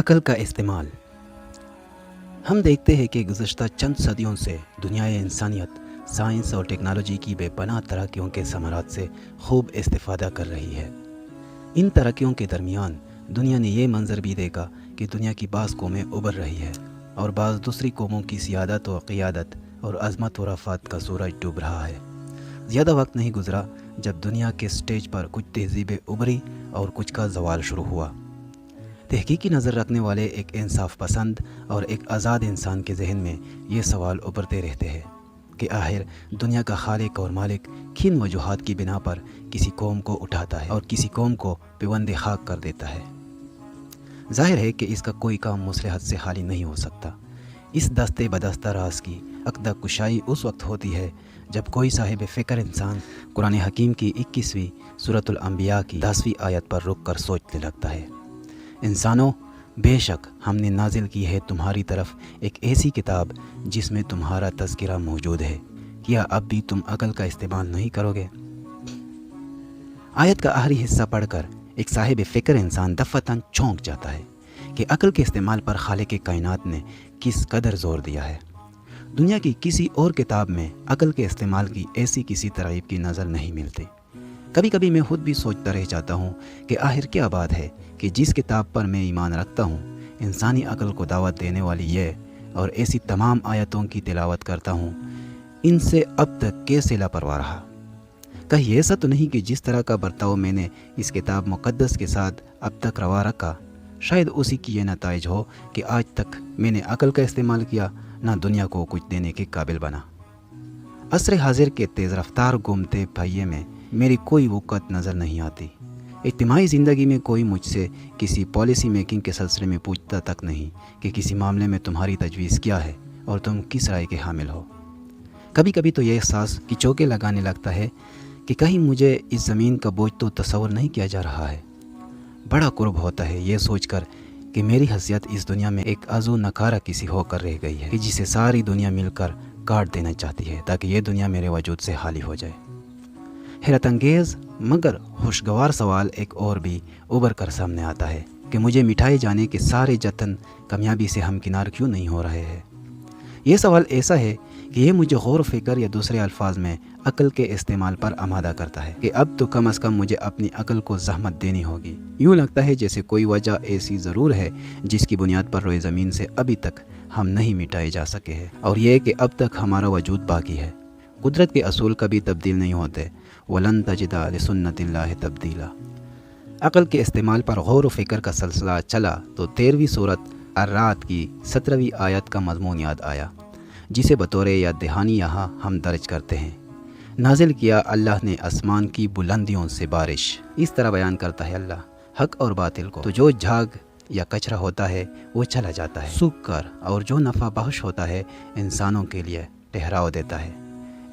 عقل کا استعمال۔ ہم دیکھتے ہیں کہ گزشتہ چند صدیوں سے دنیائے انسانیت سائنس اور ٹیکنالوجی کی بے پناہ ترقیوں کے ثمرات سے خوب استفادہ کر رہی ہے۔ ان ترقیوں کے درمیان دنیا نے یہ منظر بھی دیکھا کہ دنیا کی بعض قومیں ابھر رہی ہے اور بعض دوسری قوموں کی سیادت و قیادت اور عظمت و رفعت کا سورج ڈوب رہا ہے۔ زیادہ وقت نہیں گزرا جب دنیا کے سٹیج پر کچھ تہذیبیں ابھری اور کچھ کا زوال شروع ہوا۔ تحقیقی نظر رکھنے والے ایک انصاف پسند اور ایک آزاد انسان کے ذہن میں یہ سوال ابھرتے رہتے ہیں کہ آخر دنیا کا خالق اور مالک کن وجوہات کی بنا پر کسی قوم کو اٹھاتا ہے اور کسی قوم کو پیوند خاک کر دیتا ہے۔ ظاہر ہے کہ اس کا کوئی کام مصلحت سے خالی نہیں ہو سکتا۔ اس دستے بدستہ راز کی عقدہ کشائی اس وقت ہوتی ہے جب کوئی صاحب فکر انسان قرآن حکیم کی 21ویں سورۃ الانبیاء کی 10ویں آیت پر رک کر سوچنے لگتا ہے، انسانوں، بے شک ہم نے نازل کی ہے تمہاری طرف ایک ایسی کتاب جس میں تمہارا تذکرہ موجود ہے، کیا اب بھی تم عقل کا استعمال نہیں کرو گے؟ آیت کا آخری حصہ پڑھ کر ایک صاحب فکر انسان دفعتاً چونک جاتا ہے کہ عقل کے استعمال پر خالق کائنات نے کس قدر زور دیا ہے۔ دنیا کی کسی اور کتاب میں عقل کے استعمال کی ایسی کسی ترغیب کی نظر نہیں ملتی۔ کبھی کبھی میں خود بھی سوچتا رہ جاتا ہوں کہ آخر کیا بات ہے کہ جس کتاب پر میں ایمان رکھتا ہوں، انسانی عقل کو دعوت دینے والی یہ اور ایسی تمام آیتوں کی تلاوت کرتا ہوں، ان سے اب تک کیسے لاپرواہ رہا؟ کہیں ایسا تو نہیں کہ جس طرح کا برتاؤ میں نے اس کتاب مقدس کے ساتھ اب تک روا رکھا، شاید اسی کی یہ نتائج ہو کہ آج تک میں نے عقل کا استعمال کیا، نہ دنیا کو کچھ دینے کے قابل بنا۔ عصر حاضر کے تیز رفتار گھومتے پہیے میں میری کوئی وقت نظر نہیں آتی۔ اجتماعی زندگی میں کوئی مجھ سے کسی پالیسی میکنگ کے سلسلے میں پوچھتا تک نہیں کہ کسی معاملے میں تمہاری تجویز کیا ہے اور تم کس رائے کے حامل ہو۔ کبھی کبھی تو یہ احساس کی چوکے لگانے لگتا ہے کہ کہیں مجھے اس زمین کا بوجھ تو تصور نہیں کیا جا رہا ہے۔ بڑا قرب ہوتا ہے یہ سوچ کر کہ میری حیثیت اس دنیا میں ایک عضو نکارہ کسی ہو کر رہ گئی ہے کہ جسے ساری دنیا مل کر کاٹ دینا چاہتی ہے تاکہ یہ دنیا میرے وجود سے خالی ہو جائے۔ حیرت انگیز مگر خوشگوار سوال ایک اور بھی ابھر کر سامنے آتا ہے کہ مجھے مٹھائے جانے کے سارے جتن کامیابی سے ہمکنار کیوں نہیں ہو رہے ہیں؟ یہ سوال ایسا ہے کہ یہ مجھے غور و فکر یا دوسرے الفاظ میں عقل کے استعمال پر آمادہ کرتا ہے کہ اب تو کم از کم مجھے اپنی عقل کو زحمت دینی ہوگی۔ یوں لگتا ہے جیسے کوئی وجہ ایسی ضرور ہے جس کی بنیاد پر روئے زمین سے ابھی تک ہم نہیں مٹائے جا سکے ہیں، اور یہ کہ اب تک ہمارا وجود باقی ہے۔ قدرت کے اصول کبھی تبدیل نہیں ہوتے، وَلَن تَجِدَ لِسُنَّتِ اللَّهِ تَبْدِيلًا۔ عقل کے استعمال پر غور و فکر کا سلسلہ چلا تو 13ویں سورۃ الرعد کی 17ویں آیت کا مضمون یاد آیا، جسے بطور یاد دہانی یہاں ہم درج کرتے ہیں۔ نازل کیا اللہ نے آسمان کی بلندیوں سے بارش۔ اس طرح بیان کرتا ہے اللہ حق اور باطل کو، تو جو جھاگ یا کچرا ہوتا ہے وہ چلا جاتا ہے سوکھ کر، اور جو نفع بخش ہوتا ہے انسانوں کے لیے ٹھہراؤ دیتا ہے،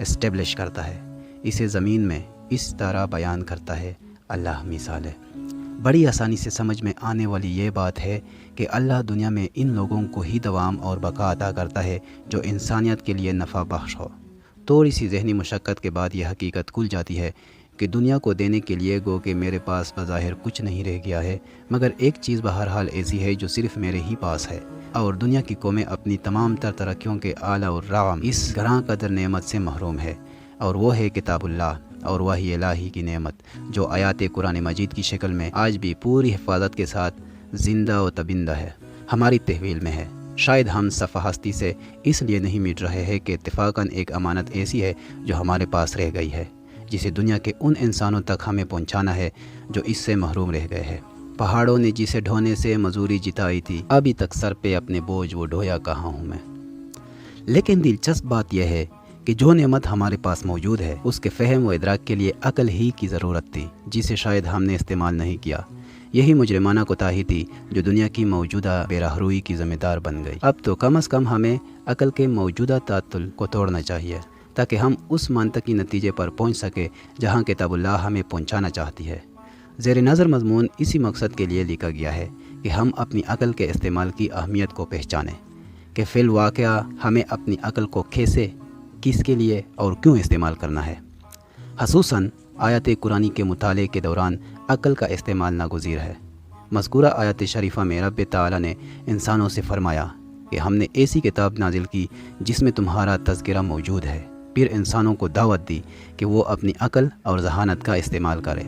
اسٹیبلش کرتا ہے۔ اسے زمین میں اس طرح بیان کرتا ہے اللہ مثال ہے۔ بڑی آسانی سے سمجھ میں آنے والی یہ بات ہے کہ اللہ دنیا میں ان لوگوں کو ہی دوام اور بقا عطا کرتا ہے جو انسانیت کے لیے نفع بخش ہو۔ تھوڑی سی ذہنی مشقت کے بعد یہ حقیقت کھل جاتی ہے کہ دنیا کو دینے کے لیے گو کہ میرے پاس بظاہر کچھ نہیں رہ گیا ہے، مگر ایک چیز بہرحال ایسی ہے جو صرف میرے ہی پاس ہے، اور دنیا کی قومیں اپنی تمام تر ترقیوں کے اعلیٰ اور رغم اس گراں قدر نعمت سے محروم ہے، اور وہ ہے کتاب اللہ اور وحی الہی کی نعمت، جو آیات قرآن مجید کی شکل میں آج بھی پوری حفاظت کے ساتھ زندہ و تبندہ ہے، ہماری تحویل میں ہے۔ شاید ہم صفحہ ہستی سے اس لیے نہیں مٹ رہے ہیں کہ اتفاقاً ایک امانت ایسی ہے جو ہمارے پاس رہ گئی ہے، جسے دنیا کے ان انسانوں تک ہمیں پہنچانا ہے جو اس سے محروم رہ گئے ہیں۔ پہاڑوں نے جسے ڈھونے سے مزوری جتائی تھی، ابھی تک سر پہ اپنے بوجھ وہ ڈھویا کہاں ہوں میں۔ لیکن دلچسپ بات یہ ہے کہ جو نعمت ہمارے پاس موجود ہے اس کے فہم و ادراک کے لیے عقل ہی کی ضرورت تھی، جسے شاید ہم نے استعمال نہیں کیا۔ یہی مجرمانہ کوتاہی تھی جو دنیا کی موجودہ بے راہروئی کی ذمہ دار بن گئی۔ اب تو کم از کم ہمیں عقل کے موجودہ تعطل کو توڑنا چاہیے تاکہ ہم اس منطقی نتیجے پر پہنچ سکے جہاں کتاب اللہ ہمیں پہنچانا چاہتی ہے۔ زیر نظر مضمون اسی مقصد کے لیے لکھا گیا ہے کہ ہم اپنی عقل کے استعمال کی اہمیت کو پہچانیں کہ فی الواقعہ ہمیں اپنی عقل کو کیسے، کس کے لیے اور کیوں استعمال کرنا ہے۔ خصوصاً آیات قرآنی کے مطالعے کے دوران عقل کا استعمال ناگزیر ہے۔ مذکورہ آیت شریفہ میں رب تعالیٰ نے انسانوں سے فرمایا کہ ہم نے ایسی کتاب نازل کی جس میں تمہارا تذکرہ موجود ہے، پھر انسانوں کو دعوت دی کہ وہ اپنی عقل اور ذہانت کا استعمال کرے۔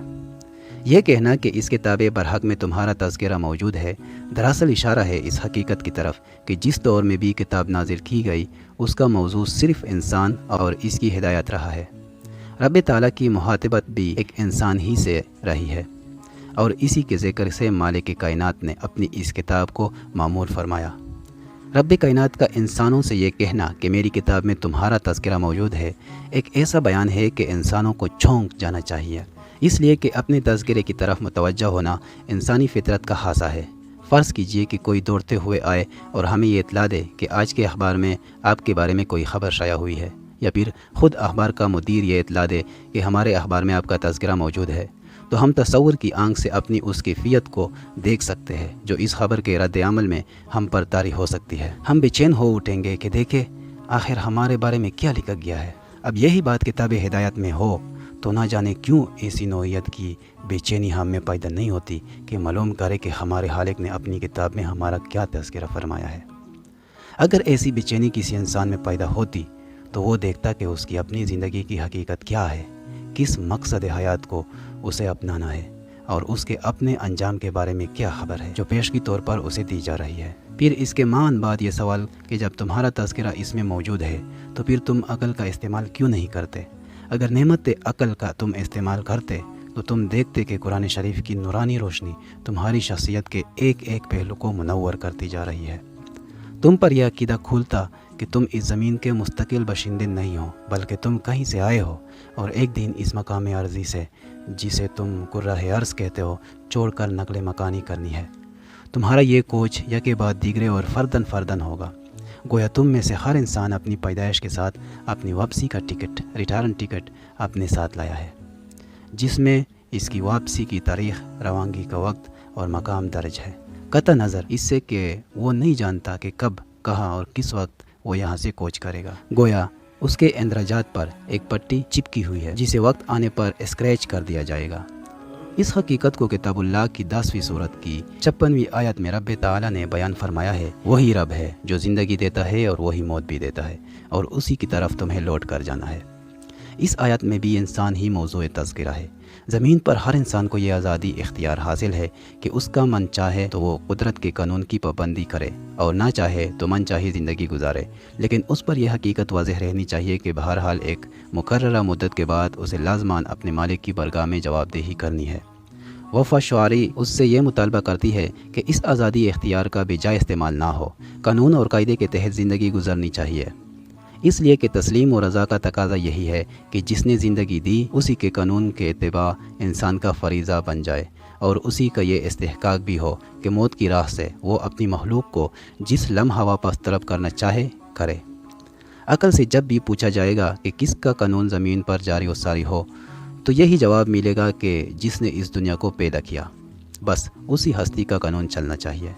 یہ کہنا کہ اس کتاب برحق میں تمہارا تذکرہ موجود ہے دراصل اشارہ ہے اس حقیقت کی طرف کہ جس دور میں بھی کتاب نازل کی گئی اس کا موضوع صرف انسان اور اس کی ہدایت رہا ہے۔ رب تعالیٰ کی مخاطبت بھی ایک انسان ہی سے رہی ہے، اور اسی کے ذکر سے مالک کائنات نے اپنی اس کتاب کو معمور فرمایا۔ رب کائنات کا انسانوں سے یہ کہنا کہ میری کتاب میں تمہارا تذکرہ موجود ہے ایک ایسا بیان ہے کہ انسانوں کو چونک جانا چاہیے، اس لیے کہ اپنے تذکرے کی طرف متوجہ ہونا انسانی فطرت کا خاصہ ہے۔ فرض کیجئے کہ کوئی دوڑتے ہوئے آئے اور ہمیں یہ اطلاع دے کہ آج کے اخبار میں آپ کے بارے میں کوئی خبر شائع ہوئی ہے، یا پھر خود اخبار کا مدیر یہ اطلاع دے کہ ہمارے اخبار میں آپ کا تذکرہ موجود ہے، تو ہم تصور کی آنکھ سے اپنی اس کیفیت کو دیکھ سکتے ہیں جو اس خبر کے رد عمل میں ہم پر طاری ہو سکتی ہے۔ ہم بے چین ہو اٹھیں گے کہ دیکھیں آخر ہمارے بارے میں کیا لکھا گیا ہے۔ اب یہی بات کتاب ہدایت میں ہو تو نہ جانے کیوں ایسی نوعیت کی بے چینی ہم میں پیدا نہیں ہوتی کہ معلوم کرے کہ ہمارے خالق نے اپنی کتاب میں ہمارا کیا تذکرہ فرمایا ہے۔ اگر ایسی بے چینی کسی انسان میں پیدا ہوتی تو وہ دیکھتا کہ اس کی اپنی زندگی کی حقیقت کیا ہے، کس مقصد حیات کو اسے اپنانا ہے، اور اس کے اپنے انجام کے بارے میں کیا خبر ہے جو پیشگی طور پر اسے دی جا رہی ہے۔ پھر اس کے مان بعد یہ سوال کہ جب تمہارا تذکرہ اس میں موجود ہے تو پھر تم عقل کا استعمال کیوں نہیں کرتے؟ اگر نعمت عقل کا تم استعمال کرتے تو تم دیکھتے کہ قرآن شریف کی نورانی روشنی تمہاری شخصیت کے ایک ایک پہلو کو منور کرتی جا رہی ہے۔ تم پر یہ عقیدہ کھولتا کہ تم اس زمین کے مستقل باشندے نہیں ہو، بلکہ تم کہیں سے آئے ہو اور ایک دن اس مقام عرضی سے، جسے تم کرہ ارض کہتے ہو، چھوڑ کر نقل مکانی کرنی ہے۔ تمہارا یہ کوچ یکے بعد دیگرے اور فردن فردن ہوگا، گویا تم میں سے ہر انسان اپنی پیدائش کے ساتھ اپنی واپسی کا ٹکٹ، ریٹرن ٹکٹ اپنے ساتھ لایا ہے، جس میں اس کی واپسی کی تاریخ، روانگی کا وقت اور مقام درج ہے، قطع نظر اس سے کہ وہ نہیں جانتا کہ کب، کہاں اور کس وقت وہ یہاں سے کوچ کرے گا۔ گویا اس کے اندراجات پر ایک پٹی چپکی ہوئی ہے جسے وقت آنے پر اسکریچ کر دیا جائے گا۔ اس حقیقت کو کتاب اللہ کی 10ویں سورت کی 56ویں آیت میں رب تعالیٰ نے بیان فرمایا ہے۔ وہی رب ہے جو زندگی دیتا ہے اور وہی موت بھی دیتا ہے، اور اسی کی طرف تمہیں لوٹ کر جانا ہے۔ اس آیت میں بھی انسان ہی موضوع تذکرہ ہے۔ زمین پر ہر انسان کو یہ آزادی اختیار حاصل ہے کہ اس کا من چاہے تو وہ قدرت کے قانون کی پابندی کرے اور نہ چاہے تو من چاہی زندگی گزارے، لیکن اس پر یہ حقیقت واضح رہنی چاہیے کہ بہرحال ایک مقررہ مدت کے بعد اسے لازمان اپنے مالک کی بارگاہ میں جواب دہی کرنی ہے۔ وفا شعاری اس سے یہ مطالبہ کرتی ہے کہ اس آزادی اختیار کا بے جائے استعمال نہ ہو، قانون اور قاعدے کے تحت زندگی گزرنی چاہیے، اس لیے کہ تسلیم و رضا کا تقاضا یہی ہے کہ جس نے زندگی دی اسی کے قانون کے اتباع انسان کا فریضہ بن جائے، اور اسی کا یہ استحقاق بھی ہو کہ موت کی راہ سے وہ اپنی مخلوق کو جس لمحہ واپس طلب کرنا چاہے کرے۔ عقل سے جب بھی پوچھا جائے گا کہ کس کا قانون زمین پر جاری و ساری ہو تو یہی جواب ملے گا کہ جس نے اس دنیا کو پیدا کیا، بس اسی ہستی کا قانون چلنا چاہیے۔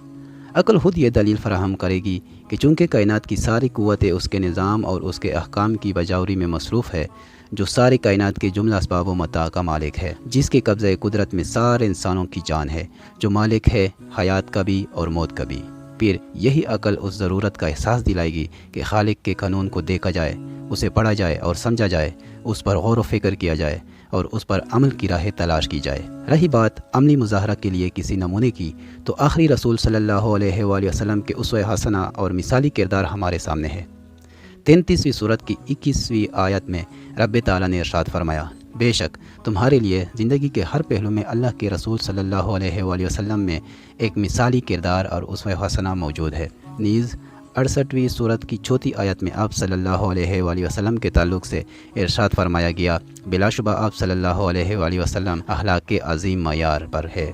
عقل خود یہ دلیل فراہم کرے گی کہ چونکہ کائنات کی ساری قوتیں اس کے نظام اور اس کے احکام کی بجاوری میں مصروف ہے، جو ساری کائنات کے جملہ اسباب و متاع کا مالک ہے، جس کے قبضہ قدرت میں سارے انسانوں کی جان ہے، جو مالک ہے حیات کا بھی اور موت کا بھی، پھر یہی عقل اس ضرورت کا احساس دلائے گی کہ خالق کے قانون کو دیکھا جائے، اسے پڑھا جائے اور سمجھا جائے، اس پر غور و فکر کیا جائے اور اس پر عمل کی راہ تلاش کی جائے۔ رہی بات عملی مظاہرہ کے لیے کسی نمونے کی، تو آخری رسول صلی اللہ علیہ وآلہ وسلم کے اسوہ حسنہ اور مثالی کردار ہمارے سامنے ہے۔ 33ویں سورت کی 21ویں آیت میں رب تعالیٰ نے ارشاد فرمایا، بے شک تمہارے لیے زندگی کے ہر پہلو میں اللہ کے رسول صلی اللہ علیہ وآلہ وسلم میں ایک مثالی کردار اور اسوہ حسنہ موجود ہے۔ نیز 68ویں سورت کی 4تھی آیت میں آپ صلی اللہ علیہ وآلہ وسلم کے تعلق سے ارشاد فرمایا گیا، بلا شبہ آپ صلی اللہ علیہ وآلہ وسلم اخلاق کے عظیم معیار پر ہے۔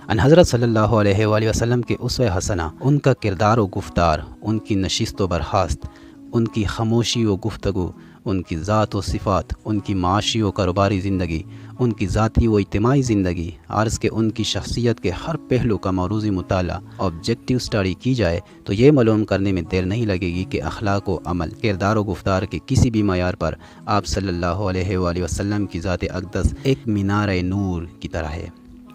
ان حضرت صلی اللہ علیہ وآلہ وسلم کے اسوہ حسنہ، ان کا کردار و گفتار، ان کی نشست و برخاست، ان کی خاموشی و گفتگو، ان کی ذات و صفات، ان کی معاشی و کاروباری زندگی، ان کی ذاتی و اجتماعی زندگی، عرض کہ ان کی شخصیت کے ہر پہلو کا موروثی مطالعہ، آبجیکٹیو سٹڈی کی جائے تو یہ معلوم کرنے میں دیر نہیں لگے گی کہ اخلاق و عمل، کردار و گفتار کے کسی بھی معیار پر آپ صلی اللہ علیہ وآلہ وسلم کی ذات اقدس ایک مینار نور کی طرح ہے۔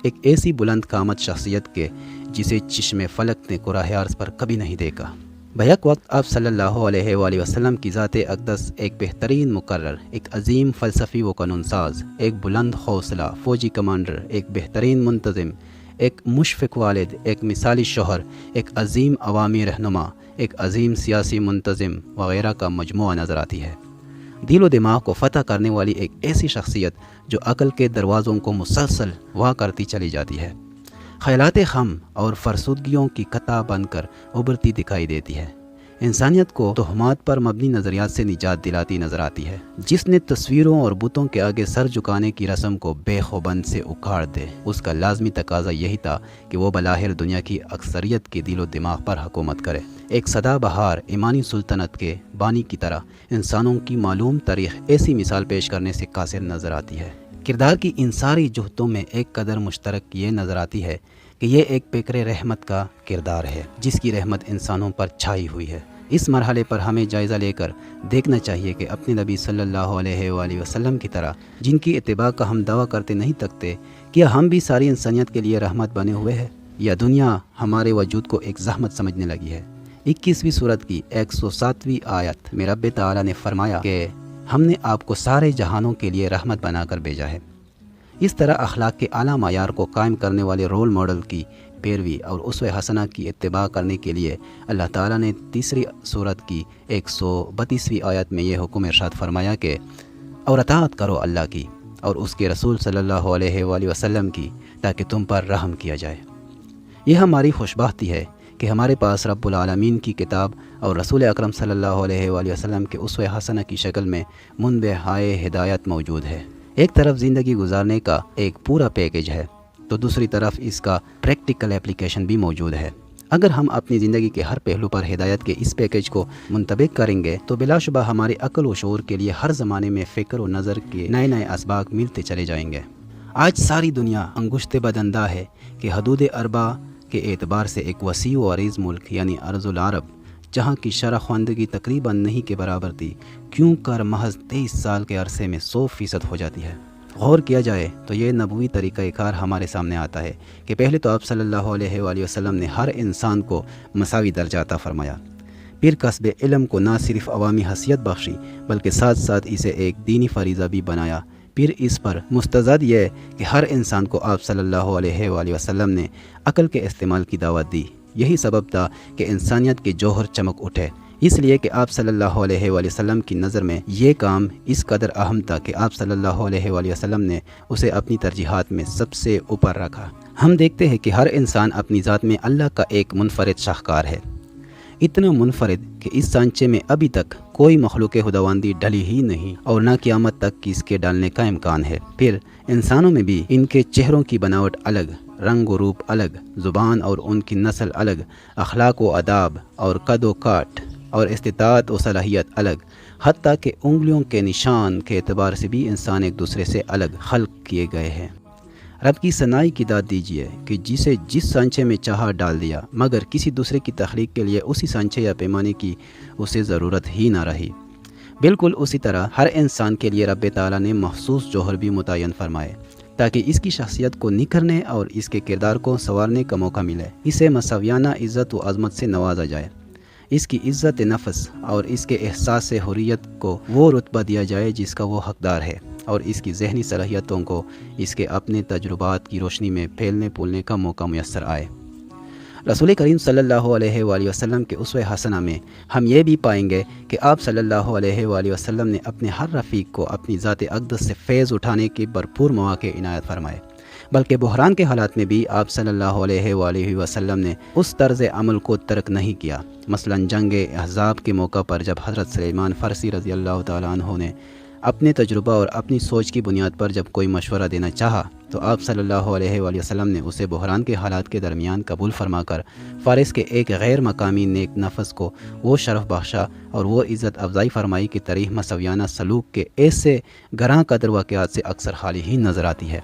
ایک ایسی بلند قامت شخصیت کے جسے چشم فلک نے قرۂ عرض پر کبھی نہیں دیکھا۔ بیک وقت آپ صلی اللہ علیہ وآلہ وسلم کی ذات اقدس ایک بہترین مقرر، ایک عظیم فلسفی و قانون ساز، ایک بلند حوصلہ فوجی کمانڈر، ایک بہترین منتظم، ایک مشفق والد، ایک مثالی شوہر، ایک عظیم عوامی رہنما، ایک عظیم سیاسی منتظم وغیرہ کا مجموعہ نظر آتی ہے۔ دل و دماغ کو فتح کرنے والی ایک ایسی شخصیت جو عقل کے دروازوں کو مسلسل وا کرتی چلی جاتی ہے، خیالات خم اور فرسودگیوں کی قطع بن کر ابھرتی دکھائی دیتی ہے، انسانیت کو تہمات پر مبنی نظریات سے نجات دلاتی نظر آتی ہے، جس نے تصویروں اور بتوں کے آگے سر جھکانے کی رسم کو بے خوبند سے اکھاڑ دے۔ اس کا لازمی تقاضا یہی تھا کہ وہ بلاخر دنیا کی اکثریت کے دل و دماغ پر حکومت کرے، ایک سدا بہار ایمانی سلطنت کے بانی کی طرح انسانوں کی معلوم تاریخ ایسی مثال پیش کرنے سے قاصر نظر آتی ہے۔ کردار کی ان ساری جہتوں میں ایک قدر مشترک یہ نظر آتی ہے کہ یہ ایک پیکر رحمت کا کردار ہے، جس کی رحمت انسانوں پر چھائی ہوئی ہے۔ اس مرحلے پر ہمیں جائزہ لے کر دیکھنا چاہیے کہ اپنے نبی صلی اللہ علیہ وآلہ وسلم کی طرح، جن کی اتباع کا ہم دعویٰ کرتے نہیں تکتے، کیا ہم بھی ساری انسانیت کے لیے رحمت بنے ہوئے ہیں، یا دنیا ہمارے وجود کو ایک زحمت سمجھنے لگی ہے؟ 21ویں سورت کی 107ویں آیت میں رب تعالیٰ نے فرمایا کہ ہم نے آپ کو سارے جہانوں کے لیے رحمت بنا کر بھیجا ہے۔ اس طرح اخلاق کے اعلیٰ معیار کو قائم کرنے والے رول ماڈل کی پیروی اور اسوہ حسنہ کی اتباع کرنے کے لیے اللہ تعالیٰ نے تیسری سورت کی 132ویں آیت میں یہ حکم ارشاد فرمایا کہ اور اطاعت کرو اللہ کی اور اس کے رسول صلی اللہ علیہ وآلہ وسلم کی، تاکہ تم پر رحم کیا جائے۔ یہ ہماری خوشبختی ہے کہ ہمارے پاس رب العالمین کی کتاب اور رسول اکرم صلی اللہ علیہ وآلہ وسلم کے اسوہ حسنہ کی شکل میں منبعِ ہدایت موجود ہے۔ ایک طرف زندگی گزارنے کا ایک پورا پیکیج ہے، تو دوسری طرف اس کا پریکٹیکل اپلیکیشن بھی موجود ہے۔ اگر ہم اپنی زندگی کے ہر پہلو پر ہدایت کے اس پیکیج کو منطبق کریں گے تو بلا شبہ ہماری عقل و شعور کے لیے ہر زمانے میں فکر و نظر کے نئے نئے اسباق ملتے چلے جائیں گے۔ آج ساری دنیا انگشت بدندہ ہے کہ حدود اربع کے اعتبار سے ایک وسیع و عریض ملک یعنی ارض العرب، جہاں کی شرح خواندگی تقریباً نہیں کے برابر تھی، کیوں کر محض 23 سال کے عرصے میں 100% ہو جاتی ہے۔ غور کیا جائے تو یہ نبوی طریقہ کار ہمارے سامنے آتا ہے کہ پہلے تو آپ صلی اللہ علیہ وآلہ وسلم نے ہر انسان کو مساوی درجہ عطا فرمایا، پھر کسب علم کو نہ صرف عوامی حیثیت بخشی بلکہ ساتھ ساتھ اسے ایک دینی فریضہ بھی بنایا، پھر اس پر مستزاد یہ کہ ہر انسان کو آپ صلی اللہ علیہ وآلہ وسلم نے عقل کے استعمال کی دعوت دی۔ یہی سبب تھا کہ انسانیت کے جوہر چمک اٹھے، اس لیے کہ آپ صلی اللہ علیہ وآلہ وسلم کی نظر میں یہ کام اس قدر اہم تھا کہ آپ صلی اللہ علیہ وآلہ وسلم نے اسے اپنی ترجیحات میں سب سے اوپر رکھا۔ ہم دیکھتے ہیں کہ ہر انسان اپنی ذات میں اللہ کا ایک منفرد شاہکار ہے، اتنا منفرد کہ اس سانچے میں ابھی تک کوئی مخلوق خداوندی ڈلی ہی نہیں اور نہ قیامت تک اس کے ڈالنے کا امکان ہے۔ پھر انسانوں میں بھی ان کے چہروں کی بناوٹ الگ، رنگ و روپ الگ، زبان اور ان کی نسل الگ، اخلاق و آداب اور قد و کاٹ اور استطاعت و صلاحیت الگ، حتیٰ کہ انگلیوں کے نشان کے اعتبار سے بھی انسان ایک دوسرے سے الگ خلق کیے گئے ہیں۔ رب کی ثنائی کی داد دیجیے کہ جسے جس سانچے میں چاہا ڈال دیا، مگر کسی دوسرے کی تخلیق کے لیے اسی سانچے یا پیمانے کی اسے ضرورت ہی نہ رہی۔ بالکل اسی طرح ہر انسان کے لیے رب تعالیٰ نے مخصوص جوہر بھی متعین فرمائے تاکہ اس کی شخصیت کو نکھرنے اور اس کے کردار کو سنوارنے کا موقع ملے، اسے مساویانہ عزت و عظمت سے نوازا جائے، اس کی عزت نفس اور اس کے احساس حریت کو وہ رتبہ دیا جائے جس کا وہ حقدار ہے، اور اس کی ذہنی صلاحیتوں کو اس کے اپنے تجربات کی روشنی میں پھیلنے پھولنے کا موقع میسر آئے۔ رسول کریم صلی اللہ علیہ وآلہ وسلم کے اسوہ حسنہ میں ہم یہ بھی پائیں گے کہ آپ صلی اللہ علیہ وآلہ وسلم نے اپنے ہر رفیق کو اپنی ذات اقدس سے فیض اٹھانے کے بھرپور مواقع عنایت فرمائے، بلکہ بحران کے حالات میں بھی آپ صلی اللہ علیہ وآلہ وسلم نے اس طرز عمل کو ترک نہیں کیا۔ مثلا جنگ احزاب کے موقع پر جب حضرت سلیمان فارسی رضی اللہ تعالیٰ عنہ نے اپنے تجربہ اور اپنی سوچ کی بنیاد پر جب کوئی مشورہ دینا چاہا تو آپ صلی اللہ علیہ وآلہ وسلم نے اسے بحران کے حالات کے درمیان قبول فرما کر فارس کے ایک غیر مقامی نیک نفس کو وہ شرف بخشا اور وہ عزت افزائی فرمائی کہ تاریخ مسویانہ سلوک کے ایسے گراں قدر واقعات سے اکثر خالی ہی نظر آتی ہے۔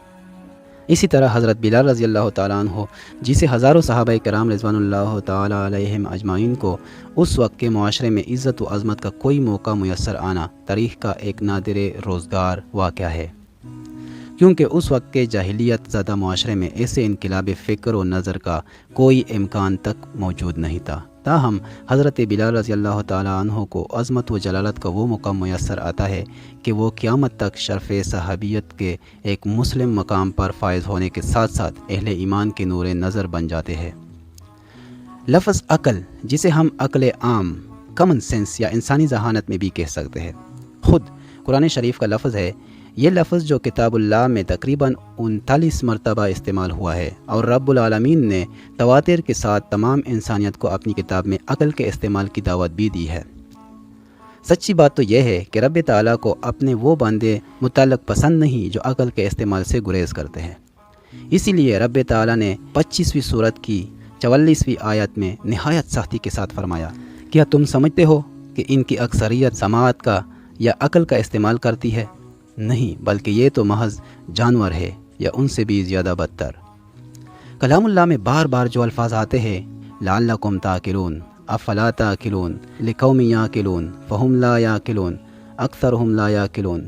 اسی طرح حضرت بلال رضی اللہ تعالیٰ عنہ، جسے ہزاروں صحابہ کرام رضوان اللہ تعالیٰ علیہم اجمعین کو اس وقت کے معاشرے میں عزت و عظمت کا کوئی موقع میسر آنا تاریخ کا ایک نادر روزگار واقعہ ہے۔ کیونکہ اس وقت کے جاہلیت زدہ معاشرے میں ایسے انقلاب فکر و نظر کا کوئی امکان تک موجود نہیں تھا۔ تاہم حضرت بلال رضی اللہ تعالیٰ عنہ کو عظمت و جلالت کا وہ مقام میسر آتا ہے کہ وہ قیامت تک شرف صحابیت کے ایک مسلم مقام پر فائز ہونے کے ساتھ ساتھ اہل ایمان کے نور نظر بن جاتے ہیں۔ لفظ عقل، جسے ہم عقل عام، کامن سینس یا انسانی ذہانت میں بھی کہہ سکتے ہیں، خود قرآن شریف کا لفظ ہے۔ یہ لفظ جو کتاب اللہ میں تقریباً 39 مرتبہ استعمال ہوا ہے، اور رب العالمین نے تواتر کے ساتھ تمام انسانیت کو اپنی کتاب میں عقل کے استعمال کی دعوت بھی دی ہے۔ سچی بات تو یہ ہے کہ رب تعالیٰ کو اپنے وہ بندے متعلق پسند نہیں جو عقل کے استعمال سے گریز کرتے ہیں۔ اسی لیے رب تعالیٰ نے 25ویں سورت کی 44ویں آیت میں نہایت سختی کے ساتھ فرمایا، کیا تم سمجھتے ہو کہ ان کی اکثریت سماعت کا یا عقل کا استعمال کرتی ہے؟ نہیں، بلکہ یہ تو محض جانور ہے یا ان سے بھی زیادہ بدتر۔ کلام اللہ میں بار بار جو الفاظ آتے ہیں، لعلکم تعقلون، افلا تعقلون، لقوم یعقلون، فہم لا یعقلون، اکثرہم لا یعقلون،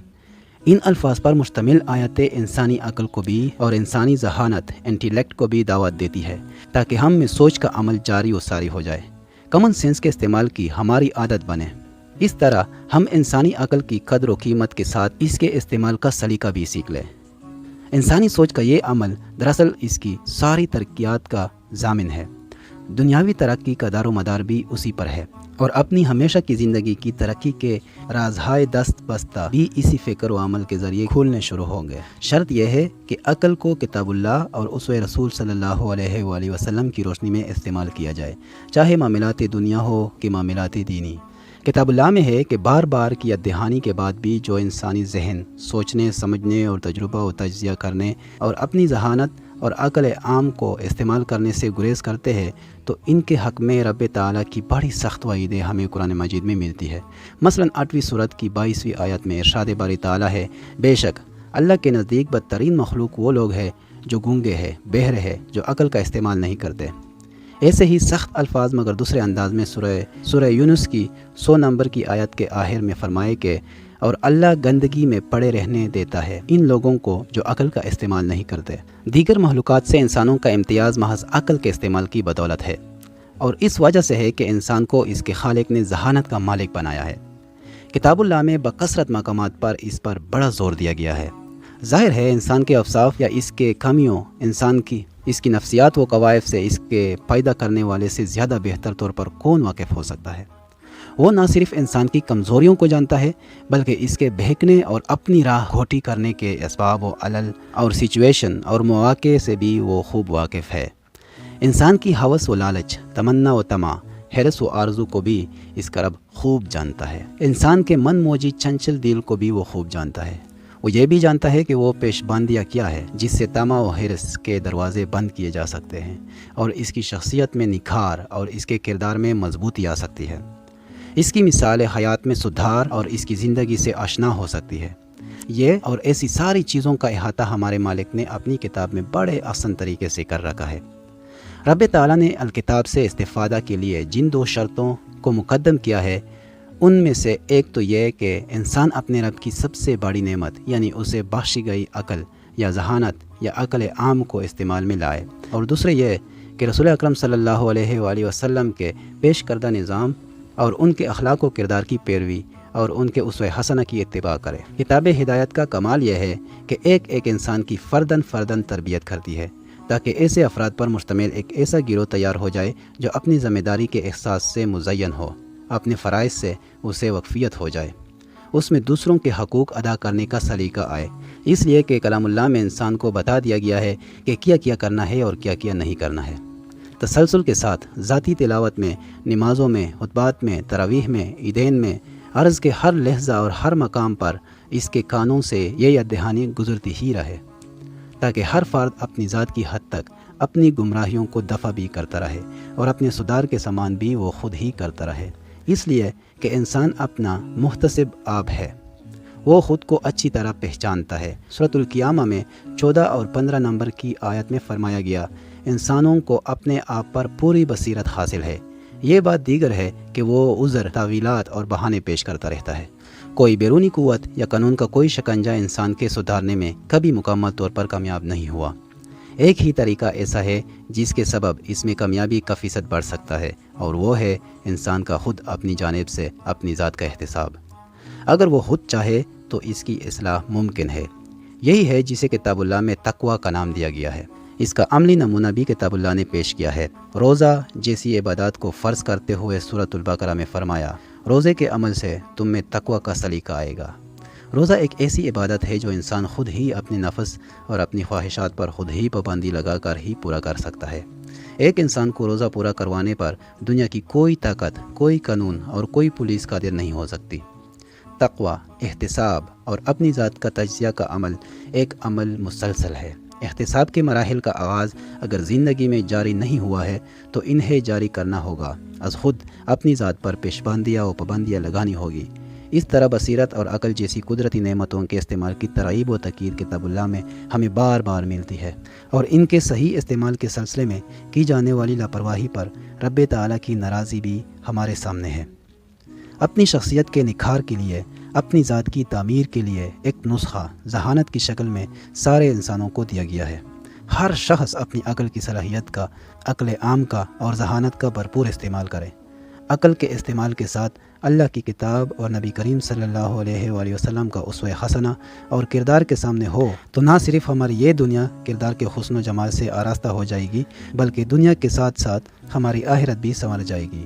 ان الفاظ پر مشتمل آیتیں انسانی عقل کو بھی اور انسانی ذہانت انٹیلیکٹ کو بھی دعوت دیتی ہے تاکہ ہم میں سوچ کا عمل جاری و ساری ہو جائے، کامن سینس کے استعمال کی ہماری عادت بنے۔ اس طرح ہم انسانی عقل کی قدر و قیمت کے ساتھ اس کے استعمال کا سلیقہ بھی سیکھ لیں۔ انسانی سوچ کا یہ عمل دراصل اس کی ساری ترقیات کا ضامن ہے۔ دنیاوی ترقی کا دار و مدار بھی اسی پر ہے، اور اپنی ہمیشہ کی زندگی کی ترقی کے رازہائے دست بستہ بھی اسی فکر و عمل کے ذریعے کھولنے شروع ہوں گے۔ شرط یہ ہے کہ عقل کو کتاب اللہ اور اسوہ رسول صلی اللہ علیہ وآلہ وسلم کی روشنی میں استعمال کیا جائے، چاہے معاملات دنیا ہو کہ معاملات دینی۔ کتاب اللہ میں ہے کہ بار بار کی یاد دہانی کے بعد بھی جو انسانی ذہن سوچنے، سمجھنے اور تجربہ و تجزیہ کرنے اور اپنی ذہانت اور عقل عام کو استعمال کرنے سے گریز کرتے ہیں، تو ان کے حق میں رب تعالیٰ کی بڑی سخت وعیدیں ہمیں قرآن مجید میں ملتی ہے۔ مثلا 8ویں سورت کی 22ویں آیت میں ارشاد باری تعالیٰ ہے، بے شک اللہ کے نزدیک بدترین مخلوق وہ لوگ ہیں جو گونگے ہیں، بہر ہے، جو عقل کا استعمال نہیں کرتے۔ ایسے ہی سخت الفاظ مگر دوسرے انداز میں سورہ یونس کی 100 نمبر کی آیت کے آخر میں فرمائے کہ اور اللہ گندگی میں پڑے رہنے دیتا ہے ان لوگوں کو جو عقل کا استعمال نہیں کرتے۔ دیگر مخلوقات سے انسانوں کا امتیاز محض عقل کے استعمال کی بدولت ہے، اور اس وجہ سے ہے کہ انسان کو اس کے خالق نے ذہانت کا مالک بنایا ہے۔ کتاب اللہ میں بکثرت مقامات پر اس پر بڑا زور دیا گیا ہے۔ ظاہر ہے انسان کے اوصاف یا اس کے خامیوں اس کی نفسیات و قوائف سے اس کے پیدا کرنے والے سے زیادہ بہتر طور پر کون واقف ہو سکتا ہے؟ وہ نہ صرف انسان کی کمزوریوں کو جانتا ہے بلکہ اس کے بہکنے اور اپنی راہ کھوٹی کرنے کے اسباب و علل اور سچویشن اور مواقع سے بھی وہ خوب واقف ہے۔ انسان کی ہوس و لالچ، تمنا و طمع، حرص و آرزو کو بھی اس کا رب خوب جانتا ہے۔ انسان کے من موجی چنچل دل کو بھی وہ خوب جانتا ہے۔ وہ یہ بھی جانتا ہے کہ وہ پیش باندیاں کیا ہے جس سے طمع و حرص کے دروازے بند کیے جا سکتے ہیں اور اس کی شخصیت میں نکھار اور اس کے کردار میں مضبوطی آ سکتی ہے۔ اس کی مثال حیات میں سدھار اور اس کی زندگی سے آشنا ہو سکتی ہے۔ یہ اور ایسی ساری چیزوں کا احاطہ ہمارے مالک نے اپنی کتاب میں بڑے آسان طریقے سے کر رکھا ہے۔ رب تعالیٰ نے الکتاب سے استفادہ کے لیے جن 2 شرطوں کو مقدم کیا ہے، ان میں سے ایک تو یہ کہ انسان اپنے رب کی سب سے بڑی نعمت یعنی اسے بخشی گئی عقل یا ذہانت یا عقل عام کو استعمال میں لائے، اور دوسرے یہ کہ رسول اکرم صلی اللہ علیہ وآلہ وسلم کے پیش کردہ نظام اور ان کے اخلاق و کردار کی پیروی اور ان کے اسوہ حسنہ کی اتباع کرے۔ کتاب ہدایت کا کمال یہ ہے کہ ایک انسان کی فرداً تربیت کرتی ہے تاکہ ایسے افراد پر مشتمل ایک ایسا گروہ تیار ہو جائے جو اپنی ذمہ داری کے احساس سے مزین ہو، اپنے فرائض سے اسے واقفیت ہو جائے، اس میں دوسروں کے حقوق ادا کرنے کا سلیقہ آئے، اس لیے کہ کلام اللہ میں انسان کو بتا دیا گیا ہے کہ کیا کرنا ہے اور کیا نہیں کرنا ہے۔ تسلسل کے ساتھ ذاتی تلاوت میں، نمازوں میں، خطبات میں، تراویح میں، عیدین میں، عرض کے ہر لحظہ اور ہر مقام پر اس کے کانوں سے یہ یاد دہانی گزرتی ہی رہے تاکہ ہر فرد اپنی ذات کی حد تک اپنی گمراہیوں کو دفع بھی کرتا رہے اور اپنے سدھار کے سامان بھی وہ خود ہی کرتا رہے، اس لیے کہ انسان اپنا محتسب آب ہے، وہ خود کو اچھی طرح پہچانتا ہے۔ سورۃ القیامہ میں 14 اور 15 نمبر کی آیت میں فرمایا گیا، انسانوں کو اپنے آپ پر پوری بصیرت حاصل ہے، یہ بات دیگر ہے کہ وہ عذر، تعویلات اور بہانے پیش کرتا رہتا ہے۔ کوئی بیرونی قوت یا قانون کا کوئی شکنجہ انسان کے سدھارنے میں کبھی مکمل طور پر کامیاب نہیں ہوا۔ ایک ہی طریقہ ایسا ہے جس کے سبب اس میں کامیابی کا فیصد بڑھ سکتا ہے، اور وہ ہے انسان کا خود اپنی جانب سے اپنی ذات کا احتساب۔ اگر وہ خود چاہے تو اس کی اصلاح ممکن ہے۔ یہی ہے جسے کتاب اللہ میں تقویٰ کا نام دیا گیا ہے۔ اس کا عملی نمونہ بھی کتاب اللہ نے پیش کیا ہے۔ روزہ جیسی عبادات کو فرض کرتے ہوئے سورۃ البقرہ میں فرمایا، روزے کے عمل سے تم میں تقویٰ کا سلیقہ آئے گا۔ روزہ ایک ایسی عبادت ہے جو انسان خود ہی اپنے نفس اور اپنی خواہشات پر خود ہی پابندی لگا کر ہی پورا کر سکتا ہے۔ ایک انسان کو روزہ پورا کروانے پر دنیا کی کوئی طاقت، کوئی قانون اور کوئی پولیس قادر نہیں ہو سکتی۔ تقویٰ، احتساب اور اپنی ذات کا تجزیہ کا عمل ایک عمل مسلسل ہے۔ احتساب کے مراحل کا آغاز اگر زندگی میں جاری نہیں ہوا ہے تو انہیں جاری کرنا ہوگا۔ از خود اپنی ذات پر پیشبندیاں و پابندیاں لگانی ہوگی۔ اس طرح بصیرت اور عقل جیسی قدرتی نعمتوں کے استعمال کی ترغیب و تاکید کتاب اللہ میں ہمیں بار بار ملتی ہے، اور ان کے صحیح استعمال کے سلسلے میں کی جانے والی لاپرواہی پر رب تعالیٰ کی ناراضی بھی ہمارے سامنے ہے۔ اپنی شخصیت کے نکھار کے لیے، اپنی ذات کی تعمیر کے لیے ایک نسخہ ذہانت کی شکل میں سارے انسانوں کو دیا گیا ہے۔ ہر شخص اپنی عقل کی صلاحیت کا، عقل عام کا اور ذہانت کا بھرپور استعمال کرے۔ عقل کے استعمال کے ساتھ اللہ کی کتاب اور نبی کریم صلی اللہ علیہ وآلہ وسلم کا اسوہ حسنہ اور کردار کے سامنے ہو تو نہ صرف ہماری یہ دنیا کردار کے حسن و جمال سے آراستہ ہو جائے گی، بلکہ دنیا کے ساتھ ساتھ ہماری آخرت بھی سنور جائے گی۔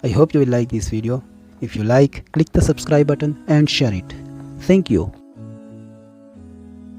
I hope you will like this video. If you like, click the subscribe button and share it. Thank you.